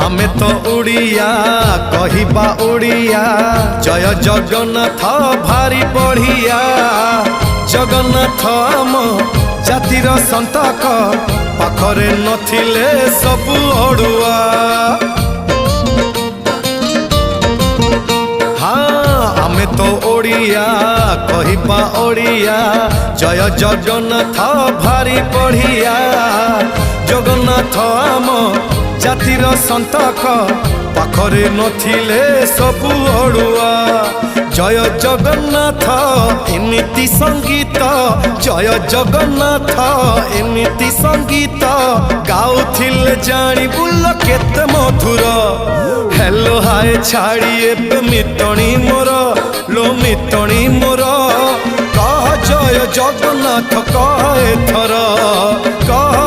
आमे तो उड़िया कहिबा उड़िया जय जगन्नाथ भारी बढ़िया। जगन्नाथ आम जातिर संतक पाखरे नथिले सबु अड़ुआ। हाँ आमे तो ओडिया कहिबा ओडिया जय जगन्नाथ भारी बढ़िया। जगन्नाथ आम जातिर संतक पाखरे नथिले सबु अड़ुआ। जय जगन्नाथ एमिति संगीत जय जगन्नाथ एमिति संगीत गाउथिले जानी बुल केते मधुर। हेलो हाय छाड़ी एबे मितणी मोर लो मितणी मोर कह जय जगन्नाथ कह एथर कह